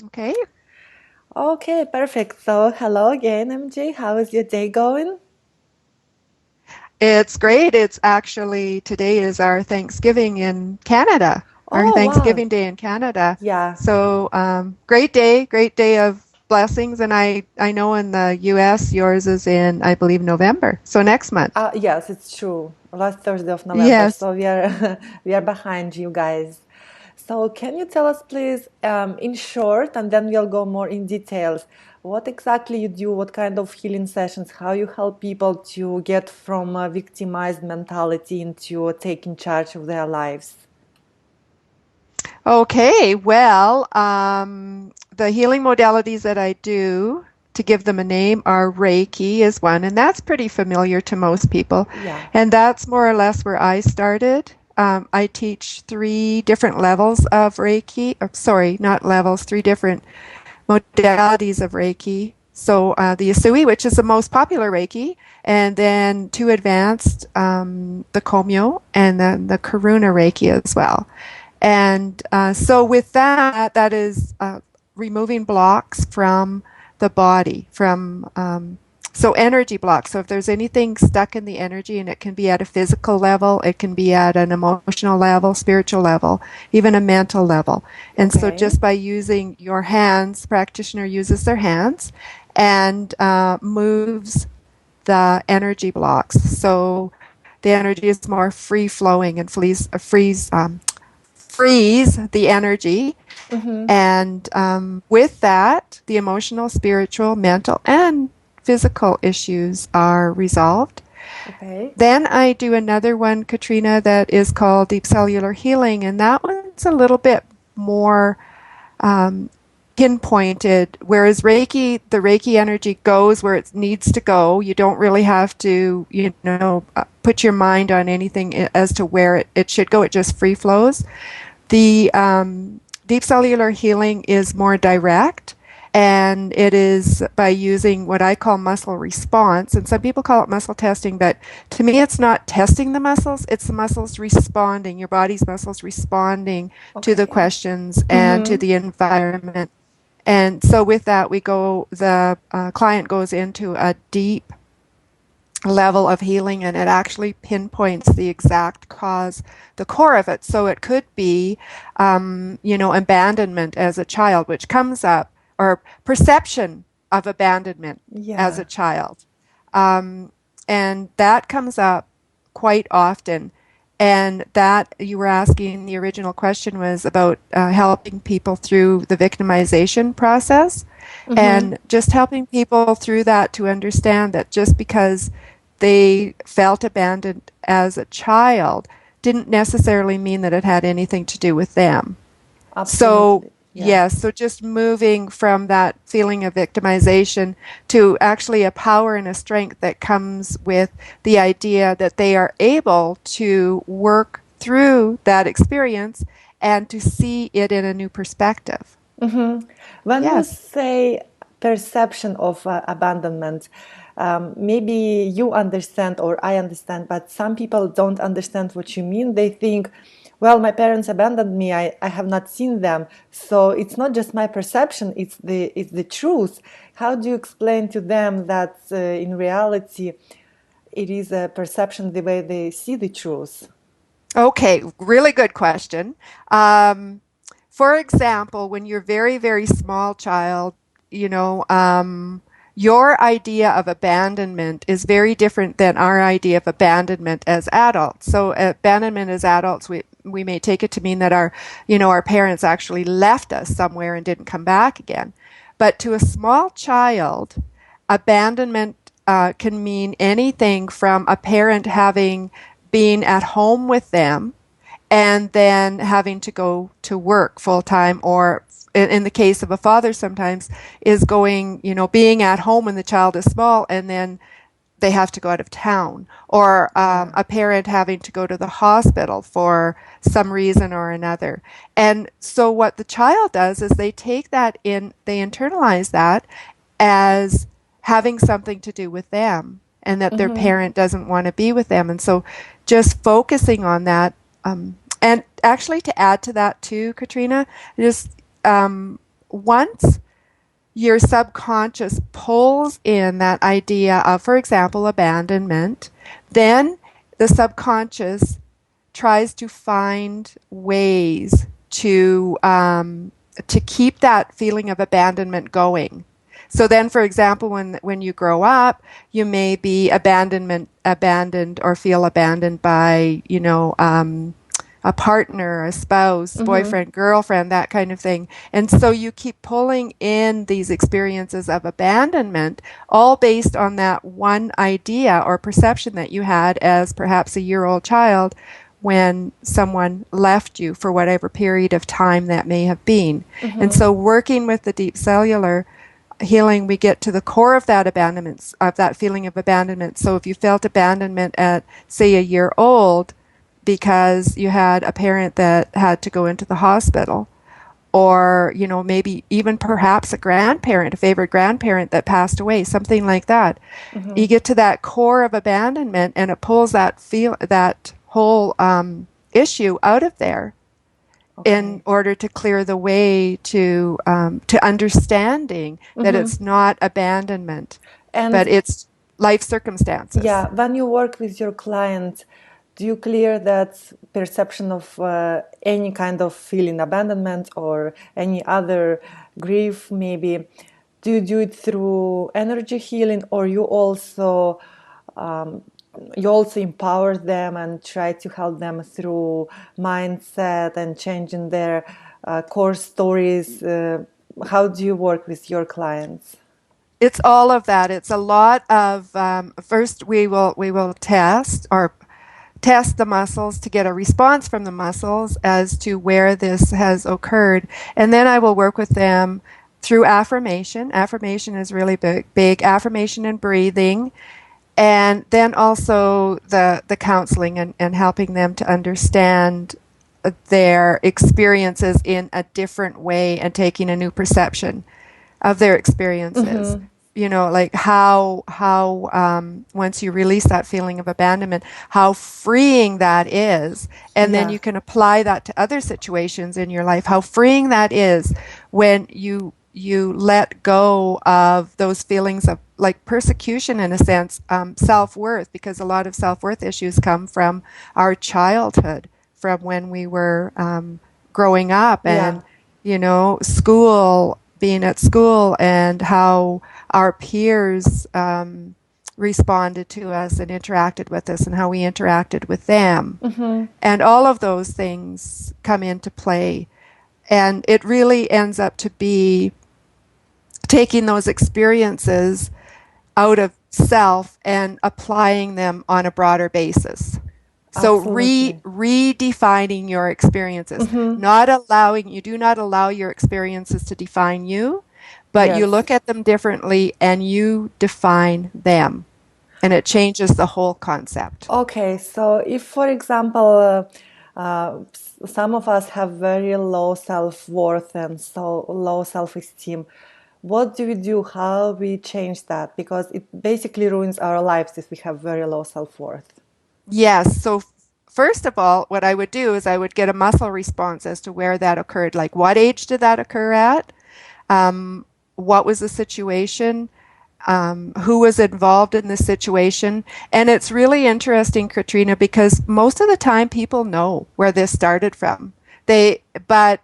Okay. Okay, perfect. So, hello again, MJ. How is your day going? It's great. It's actually today is our Thanksgiving in Canada, our Oh, wow. Thanksgiving Day in Canada. Yeah. So, great day of blessings. And I know in the US, yours is in, I believe, November. So next month. Yes, it's true. Last Thursday of November. Yes. So we are we are behind you guys. So, can you tell us, please, in short, and then we'll go more in details, what exactly you do, what kind of healing sessions, how you help people to get from a victimized mentality into taking charge of their lives? Okay. Well, the healing modalities that I do, to give them a name, are Reiki is one, and that's pretty familiar to most people. Yeah. And that's more or less where I started. I teach three different levels of Reiki. Sorry, not levels, three different modalities of Reiki. So the Usui, which is the most popular Reiki, and then two advanced, the Komyo, and then the Karuna Reiki as well. And so with that, that is removing blocks from the body, from so energy blocks. So if there's anything stuck in the energy, and it can be at a physical level, it can be at an emotional level, spiritual level, even a mental level. And so Okay. just by using your hands, practitioner uses their hands and moves the energy blocks. So the energy is more free flowing and freeze the energy. Mm-hmm. And with that, the emotional, spiritual, mental, and physical issues are resolved. Okay. Then I do another one, Katrina, that is called Deep Cellular Healing, and that one's a little bit more um, pinpointed. Whereas Reiki, the Reiki energy goes where it needs to go. You don't really have to, put your mind on anything as to where it should go. It just free flows. The deep cellular healing is more direct, and it is by using what I call muscle response. And some people call it muscle testing, but to me, it's not testing the muscles, it's the muscles responding, your body's muscles responding to the Okay. questions and to Mm-hmm. the environment. And so, with that, the client goes into a deep level of healing, and it actually pinpoints the exact cause, the core of it. So it could be, abandonment as a child, which comes up, or perception of abandonment as Yeah. a child. Um, and that comes up quite often. And that you were asking, the original question was about helping people through the victimization process, Mm-hmm. and just helping people through that to understand that just because they felt abandoned as a child didn't necessarily mean that it had anything to do with them. So, Absolutely. Yeah. yes, so just moving from that feeling of victimization to actually a power and a strength that comes with the idea that they are able to work through that experience and to see it in a new perspective. Mm-hmm. When you Yes. say perception of abandonment, maybe you understand or I understand, but some people don't understand what you mean. They think, well, my parents abandoned me. I have not seen them. So it's not just my perception, it's the truth. How do you explain to them that in reality it is a perception the way they see the truth? Okay, really good question. Um, for example, when you're very, very small child, you know, your idea of abandonment is very different than our idea of abandonment as adults. So, abandonment as adults, we may take it to mean that our parents actually left us somewhere and didn't come back again. But to a small child, abandonment can mean anything from a parent having being at home with them and then having to go to work full time, or in the case of a father sometimes is going, being at home when the child is small and then they have to go out of town, or Yeah. a parent having to go to the hospital for some reason or another. And so what the child does is they internalize that as having something to do with them, and that their Mm-hmm. parent doesn't want to be with them. And so just focusing on that, and actually to add to that too, Katrina, just once your subconscious pulls in that idea of, for example, abandonment, then the subconscious tries to find ways to keep that feeling of abandonment going. So then, for example, when you grow up, you may be abandoned or feel abandoned by, a partner, a spouse, Mm-hmm. boyfriend, girlfriend, that kind of thing. And so you keep pulling in these experiences of abandonment, all based on that one idea or perception that you had as perhaps a year-old child when someone left you for whatever period of time that may have been. And Mm-hmm. so working with the deep cellular healing, we get to the core of that abandonment, of that feeling of abandonment. So if you felt abandonment at, say, a year old because you had a parent that had to go into the hospital, or, maybe even perhaps a grandparent, a favorite grandparent that passed away, something like that. Mm-hmm. You get to that core of abandonment and it pulls that whole issue out of there in Okay. order to clear the way to understanding that Mm-hmm. it's not abandonment, but And it's life circumstances. yeah, when you work with your clients, do you clear that perception of any kind of feeling abandonment or any other grief maybe? Do you do it through energy healing, or um, you also empower them and try to help them through mindset and changing their core stories? How do you work with your clients? It's all of that. It's a lot of first we will test the muscles to get a response from the muscles as to where this has occurred. And then I will work with them through affirmation. Affirmation is really big. Affirmation and breathing. And then also the counseling and helping them to understand their experiences in a different way and taking a new perception of their experiences. Mm-hmm. Like how once you release that feeling of abandonment, how freeing that is, and then Yeah. you can apply that to other situations in your life. How freeing that is when you let go of those feelings of like persecution in a sense, self-worth, because a lot of self-worth issues come from our childhood, from when we were growing up, Yeah. and school, being at school, and how our peers responded to us and interacted with us, and how we interacted with them. Mm-hmm. And all of those things come into play. And it really ends up to be taking those experiences out of self and applying them on a broader basis. So Absolutely. redefining your experiences, Mm-hmm. not allowing, you do not allow your experiences to define you, but you Yes. look at them differently and you define them. And it changes the whole concept. Okay, so if, for example, some of us have very low self-worth and so low self-esteem, what do we do? How we change that? Because it basically ruins our lives if we have very low self-worth. Yes. So, first of all, what I would do is I would get a muscle response as to where that occurred. Like, what age did that occur at? Um, what was the situation? Who was involved in this situation? And it's really interesting, Katrina, because most of the time people know where this started from. But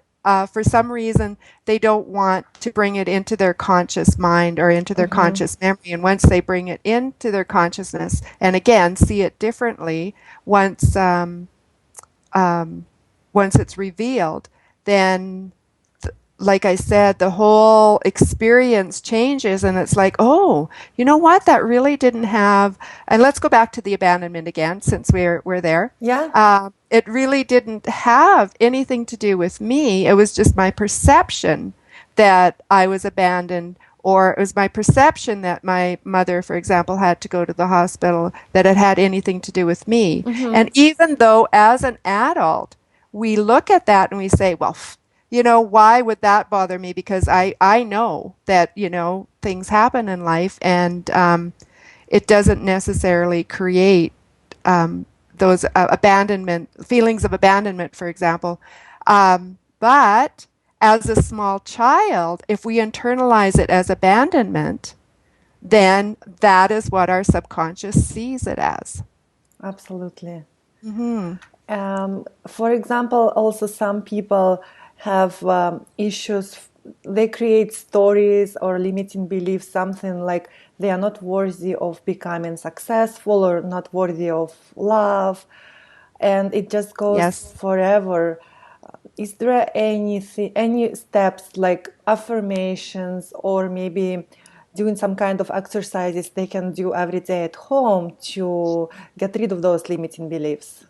for some reason, they don't want to bring it into their conscious mind or into their Mm-hmm. conscious memory. And once they bring it into their consciousness, and again, see it differently, once um, once it's revealed, then like I said, the whole experience changes, and it's like, oh, you know what? That really didn't have. And let's go back to the abandonment again, since we're there. Yeah. It really didn't have anything to do with me. It was just my perception that I was abandoned, or it was my perception that my mother, for example, had to go to the hospital, that it had anything to do with me. Mm-hmm. And even though, as an adult, we look at that and we say, well, why would that bother me? Because I know that, things happen in life, and it doesn't necessarily create those abandonment feelings of abandonment, for example. But as a small child, if we internalize it as abandonment, then that is what our subconscious sees it as. Absolutely. Mm-hmm. For example, also some people have issues. They create stories or limiting beliefs, something like they are not worthy of becoming successful or not worthy of love, and it just goes Yes. forever. Is there any steps like affirmations or maybe doing some kind of exercises they can do every day at home to get rid of those limiting beliefs?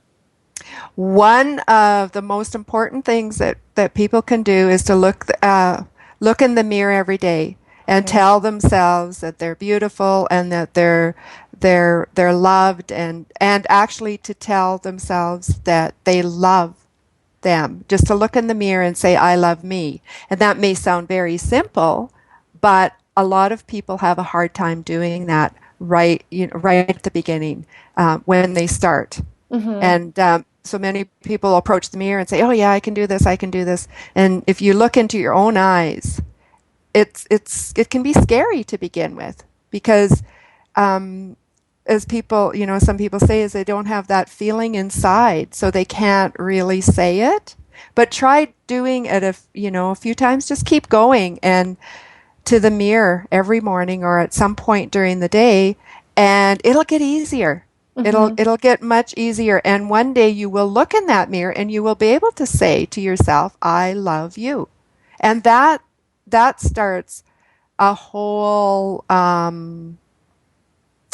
One of the most important things that people can do is to look in the mirror every day and Okay. tell themselves that they're beautiful and that they're loved, and actually to tell themselves that they love them. Just to look in the mirror and say, I love me. And that may sound very simple, but a lot of people have a hard time doing that right at the beginning when they start. Mm-hmm. And so many people approach the mirror and say, "Oh yeah, I can do this. I can do this." And if you look into your own eyes, it can be scary to begin with because, um, as people, some people say is they don't have that feeling inside, so they can't really say it. But try doing it a few times. Just keep going and to the mirror every morning or at some point during the day, and it'll get easier. It'll Mm-hmm. it'll get much easier, and one day you will look in that mirror and you will be able to say to yourself, I love you. And that starts a whole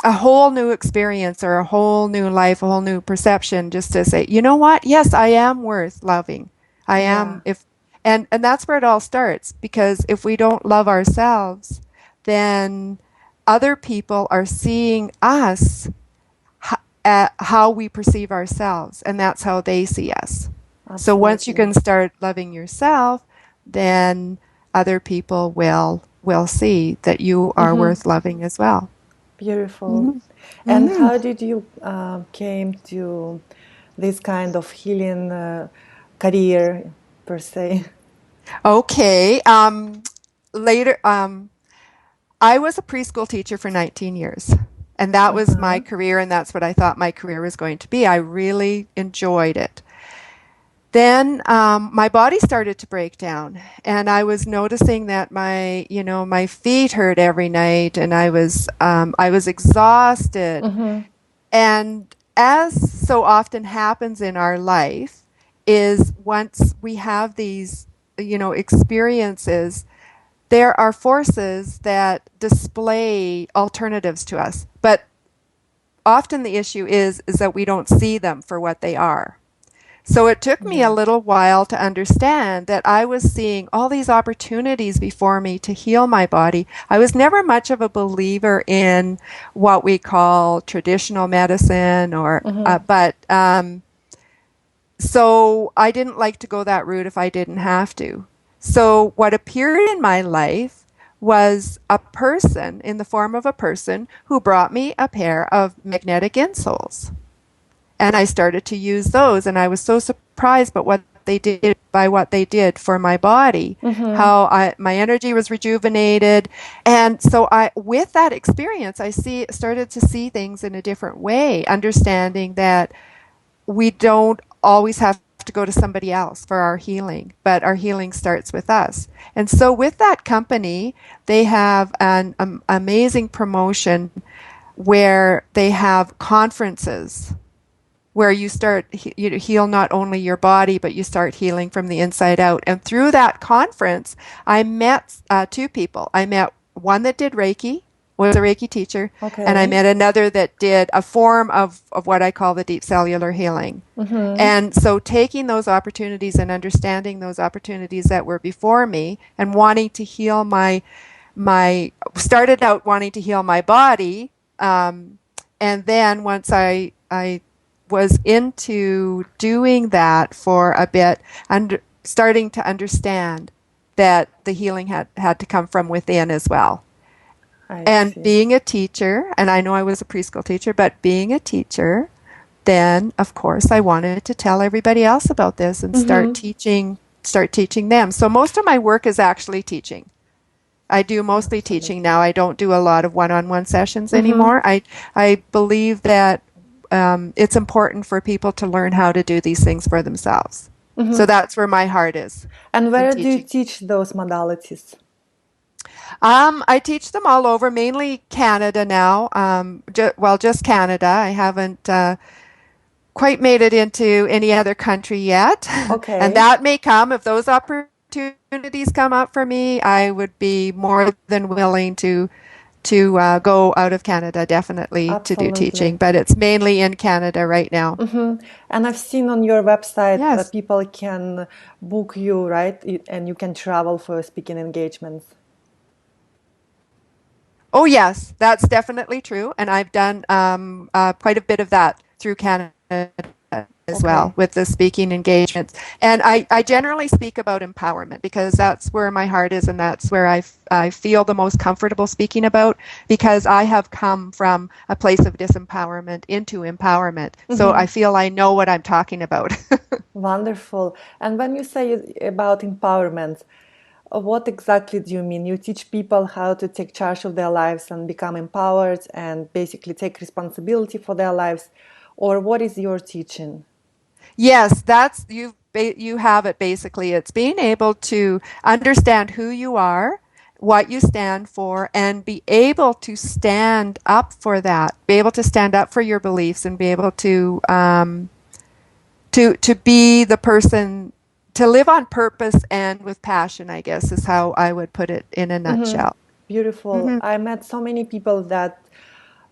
a whole new experience or a whole new life, a whole new perception, just to say, you know what? Yes, I am worth loving. I Yeah, am if and that's where it all starts, because if we don't love ourselves, then other people are seeing us at how we perceive ourselves, and that's how they see us. So once you absolutely. can start loving yourself, then other people will see that you are Mm-hmm. worth loving as well. Beautiful. Hmm. And Hmm. how did you came to this kind of healing career per se? Okay. Later, I was a preschool teacher for 19 years, and that was my Uh-huh. career, and that's what I thought my career was going to be. I really enjoyed it. Then my body started to break down, and I was noticing that my feet hurt every night, and I was exhausted. Mm-hmm. And as so often happens in our life, is once we have these experiences, there are forces that display alternatives to us. But often the issue is that we don't see them for what they are. So it took me a Yeah. little while to understand that I was seeing all these opportunities before me to heal my body. I was never much of a believer in what we call traditional medicine, Mm-hmm. but so I didn't like to go that route if I didn't have to. So what appeared in my life was a person in the form of a person who brought me a pair of magnetic insoles. And I started to use those, and I was so surprised by what they did for my body, Mm-hmm. how my energy was rejuvenated. And so with that experience, started to see things in a different way, understanding that we don't always have to go to somebody else for our healing, but our healing starts with us. And so with that company, they have an amazing promotion where they have conferences where you start you heal not only your body, but you start healing from the inside out. And through that conference, I met two people. I met one that did Reiki, was a Reiki teacher, and I Okay. met another that did a form of what I call the deep cellular healing. Mm-hmm. And so taking those opportunities and understanding those opportunities that were before me and wanting to heal my started out wanting to heal my body, and then once I was into doing that for a bit and starting to understand that the healing had to come from within as well. I And see. being a teacher, and I know I was a preschool teacher, but being a teacher, then of course I wanted to tell everybody else about this and start Mm-hmm. teaching start teaching them. So most of my work is actually teaching. I do mostly teaching Absolutely. now. I don't do a lot of one-on-one sessions Mm-hmm. anymore. I believe that it's important for people to learn how to do these things for themselves. So Mm-hmm. that's where my heart is, And in where do you teaching. teach those modalities? I teach them all over, mainly Canada now. Just Canada. I haven't quite made it into any other country yet. And Okay, that may come if those opportunities come up for me. I would be more than willing to go out of Canada, definitely to do absolutely. teaching. But it's mainly in Canada right now. Mm-hmm. And I've seen on your website Yes. people can book you, right? And you can travel for speaking engagements. Oh, yes, that's definitely true. And I've done quite a bit of that through Canada as well Okay. with the speaking engagements. And I generally speak about empowerment because that's where my heart is and that's where I feel the most comfortable speaking about because I have come from a place of disempowerment into empowerment. So I Mm-hmm. feel I know what I'm talking about. Wonderful. And when you say about empowerment, what exactly do you mean? You teach people how to take charge of their lives and become empowered and basically take responsibility for their lives, or what is your teaching? Yes, you have it basically. It's being able to understand who you are, what you stand for, and be able to stand up for that. Be able to stand up for your beliefs and be able to be the person to live on purpose and with passion, I guess is how I would put it in a Mm-hmm. nutshell. Beautiful. Hmm. I met so many people that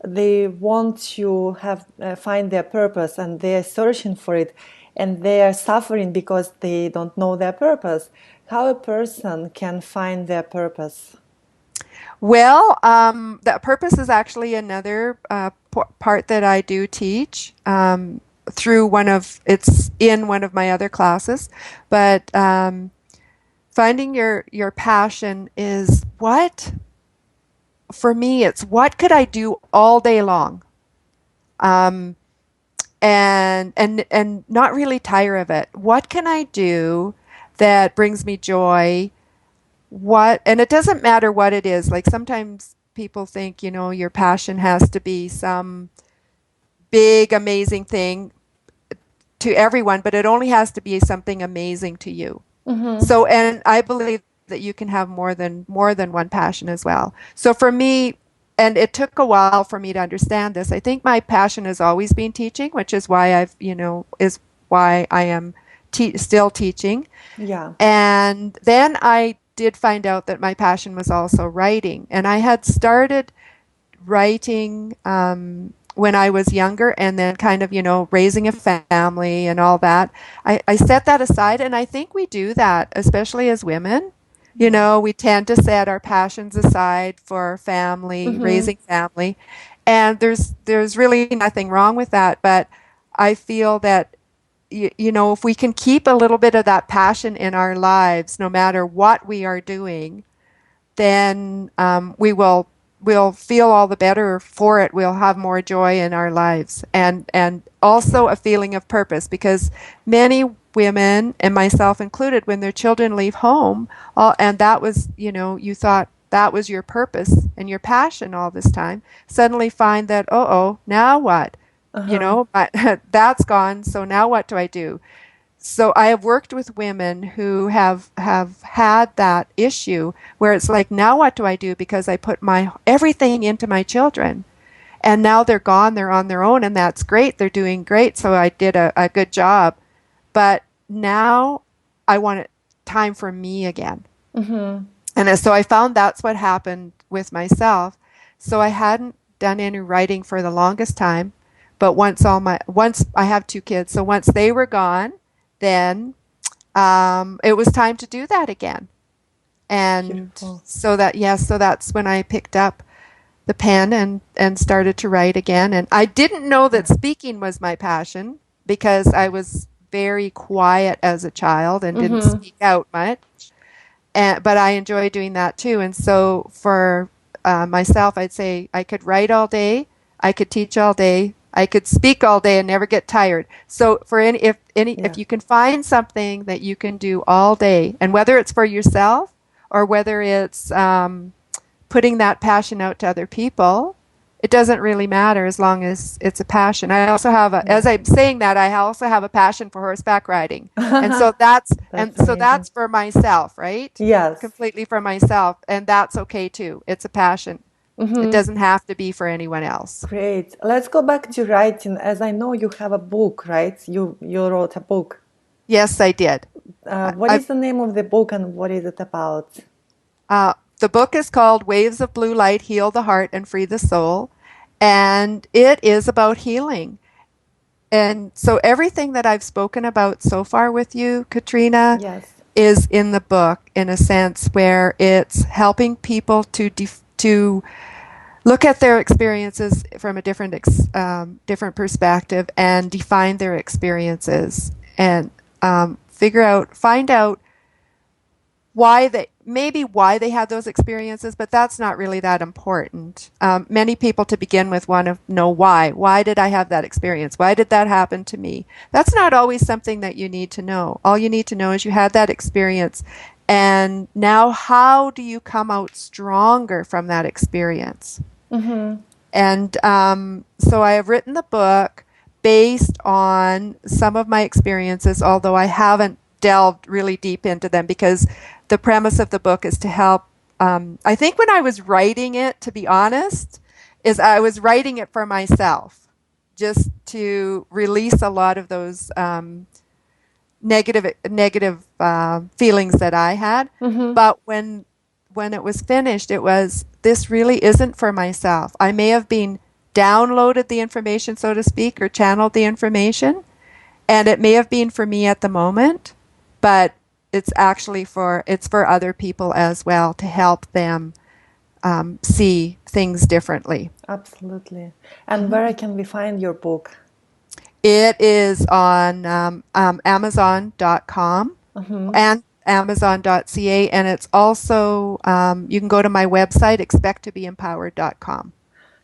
they want to have find their purpose and they're searching for it and they are suffering because they don't know their purpose. How a person can find their purpose? Well, that purpose is actually another part that I do teach through it's in one of my other classes. But finding your passion is for me, it's what could I do all day long? Um, and not really tire of it. What can I do that brings me joy? And it doesn't matter what it is. Like sometimes people think, your passion has to be some big, amazing thing to everyone, but it only has to be something amazing to you. Mm-hmm. So, and I believe that you can have more than one passion as well. So for me, and it took a while for me to understand this. I think my passion has always been teaching, which is why is why I am still teaching. Yeah. And then I did find out that my passion was also writing. And I had started writing when I was younger and then kind of, raising a family and all that. I set that aside. And I think we do that, especially as women. Yeah. We tend to set our passions aside for family, Mm-hmm. raising family. And there's really nothing wrong with that. But I feel that if we can keep a little bit of that passion in our lives, no matter what we are doing, then we'll feel all the better for it. We'll have more joy in our lives, and also a feeling of purpose. Because many women, and myself included, when their children leave home, and that was you thought that was your purpose and your passion all this time, suddenly find that now what? Uh-huh. But that's gone. So now what do I do? So I have worked with women who have had that issue where it's like, now what do I do? Because I put my everything into my children, and now they're gone. They're on their own, and that's great. They're doing great. So I did a good job, but now I want time for me again. Mm-hmm. And so I found that's what happened with myself. So I hadn't done any writing for the longest time, but once I have two kids, so once they were gone, then it was time to do that again. And Beautiful. so that's when I picked up the pen and started to write again. And I didn't know Yeah. that speaking was my passion because I was very quiet as a child and didn't Mm-hmm. speak out much. But I enjoy doing that too. And so for myself, I'd say I could write all day, I could teach all day, I could speak all day and never get tired. So for Yeah. if you can find something that you can do all day, and whether it's for yourself or whether it's putting that passion out to other people, it doesn't really matter as long as it's a passion. I also have Yeah. as I'm saying that, I also have a passion for horseback riding. That's amazing. That's for myself, right? Yes. Completely for myself, and that's okay too. It's a passion. It Mm-hmm. doesn't have to be for anyone else. Great. Let's go back to writing. As I know, you have a book, right? You wrote a book. Yes, I did. What I, is the name of the book and what is it about? the book is called Waves of Blue Light Heal the Heart and Free the Soul, and it is about healing. And so everything that I've spoken about so far with you, Katrina, Yes. is in the book in a sense where it's helping people to look at their experiences from a different perspective and define their experiences and find out why they had those experiences, but that's not really that important. Many people to begin with want to know why. Why did I have that experience? Why did that happen to me? That's not always something that you need to know. All you need to know is you had that experience, and now how do you come out stronger from that experience? Mm-hmm. And so I have written the book based on some of my experiences, although I haven't delved really deep into them because the premise of the book is to help. I think when I was writing it, to be honest, is I was writing it for myself, just to release a lot of those negative feelings that I had. Mm-hmm. But when it was finished, it was this really isn't for myself. I may have been downloaded the information, so to speak, or channeled the information, and it may have been for me at the moment, but it's for other people as well to help them see things differently. Absolutely. And where can we find your book? It is on Amazon.com Mm-hmm. and Amazon.ca, and it's also you can go to my website expecttobeempowered.com.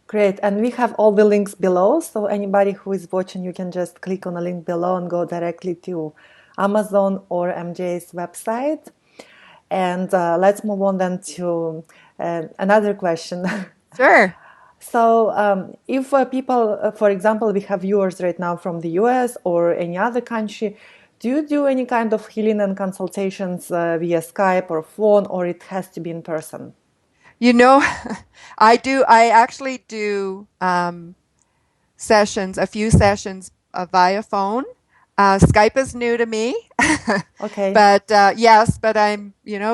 Great. And we have all the links below. So anybody who is watching, you can just click on a link below and go directly to Amazon or MJ's website. And let's move on then to another question. Sure. So, if people, for example, we have viewers right now from the US or any other country, do you do any kind of healing and consultations via Skype or phone, or it has to be in person? You know, I do. I actually do a few sessions via phone. Skype is new to me, Okay. but yes, but I'm,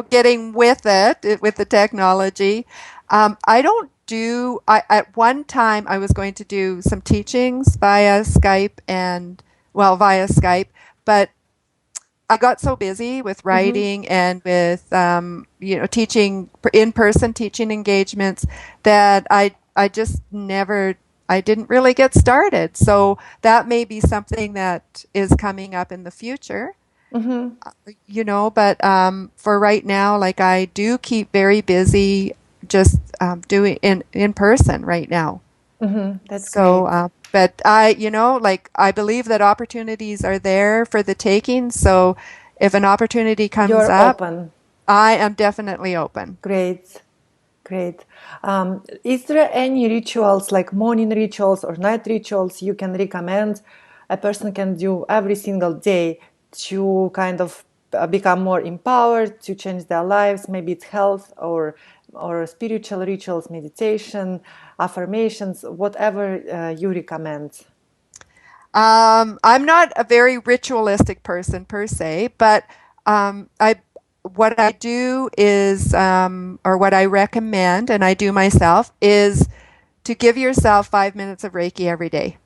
getting with with the technology. I don't do, at one time I was going to do some teachings via Skype, but I got so busy with Mm-hmm. writing and with teaching in-person teaching engagements that I just never I didn't really get started. So that may be something that is coming up in the future, Mm-hmm. but for right now, like I do keep very busy just doing in person right now. Mm-hmm. That's So, great. but like I believe that opportunities are there for the taking. So if an opportunity comes You're up, open. I am definitely open. Great. Great. Is there any rituals like morning rituals or night rituals you can recommend a person can do every single day to kind of become more empowered, to change their lives? Maybe it's health or spiritual rituals, meditation, affirmations, whatever you recommend. I'm not a very ritualistic person per se, but I what I do is, or what I recommend, and I do myself, is to give yourself 5 minutes of Reiki every day.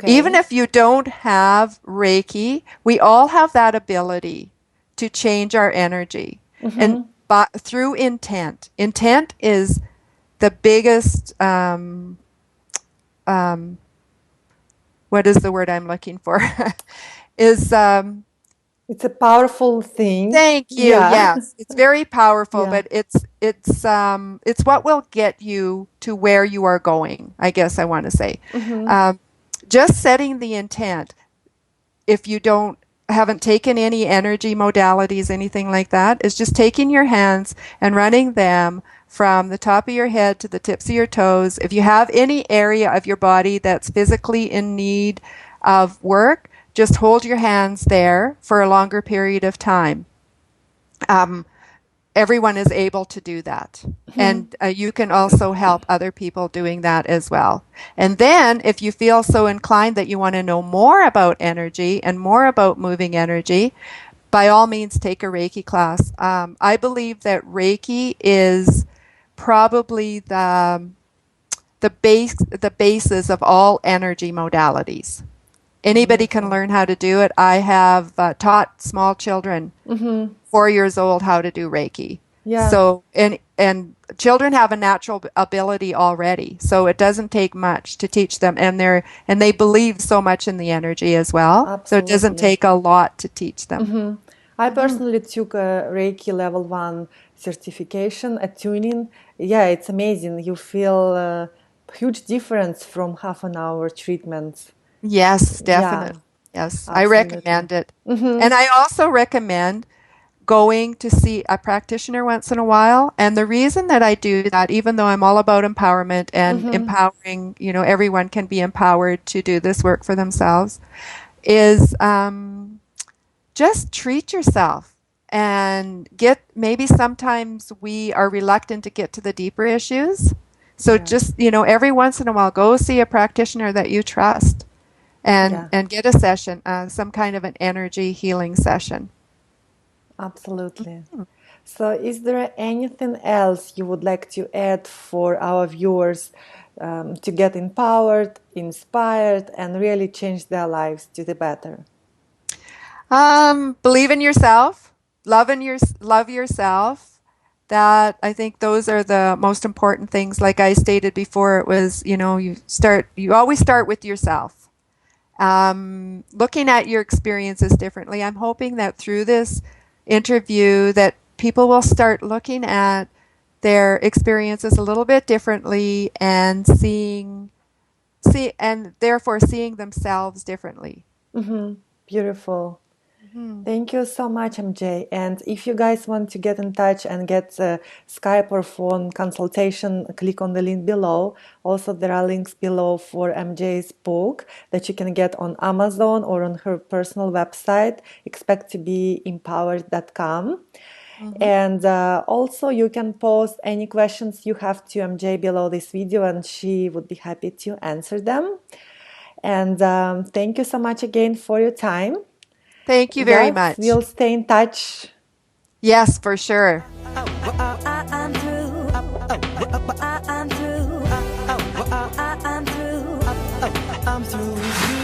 Even Okay. if you don't have Reiki, we all have that ability to change our energy. And Mm-hmm. but through intent. Intent is the biggest um, what is the word I'm looking for? is It's a powerful thing. Thank you. Yeah. Yes. It's very powerful, Yeah. but it's what will get you to where you are going, I guess I want to say. Mm-hmm. just setting the intent, if you don't haven't taken any energy modalities, anything like that, is just taking your hands and running them from the top of your head to the tips of your toes. If you have any area of your body that's physically in need of work, just hold your hands there for a longer period of time. Um, Everyone is able to do that. And you can also help other people doing that as well. And then, if you feel so inclined that you want to know more about energy and more about moving energy, by all means, take a Reiki class. I believe that Reiki is probably the basis of all energy modalities. Anybody can Beautiful. learn how to do it. I have taught small children, 4 years old, how to do Reiki. Yeah, So, and children have a natural ability already, so it doesn't take much to teach them, and they believe so much in the energy as well. So it doesn't absolutely. take a lot to teach them. I personally took a Reiki level 1 certification, a tuning. Yeah, it's amazing. You feel a huge difference from half an hour treatment. Yes, Yeah, definitely. Yes, I absolutely. recommend it. And I also recommend going to see a practitioner once in a while. And the reason that I do that, even though I'm all about empowerment and empowering, everyone can be empowered to do this work for themselves, is just treat yourself and maybe sometimes we are reluctant to get to the deeper issues. So Yeah, just, every once in a while, go see a practitioner that you trust and yeah, get a session, some kind of an energy healing session. absolutely. So, is there anything else you would like to add for our viewers to get empowered, inspired, and really change their lives to the better? Believe in yourself, love yourself. That I think those are the most important things. Like I stated before, it was, you always start with yourself. Looking at your experiences differently. I'm hoping that through this interview that people will start looking at their experiences a little bit differently and and therefore seeing themselves differently. Beautiful. Mhm. Thank you so much, MJ. And if you guys want to get in touch and get a Skype or phone consultation, click on the link below. Also, there are links below for MJ's book that you can get on Amazon or on her personal website, expecttobeempowered.com. Mhm. And also, you can post any questions you have to MJ below this video, and she would be happy to answer them. And thank you so much again for your time. Thank you very Yes, much. we'll stay in touch. Yes, for sure. I'm through. I'm through. I'm through. I'm through.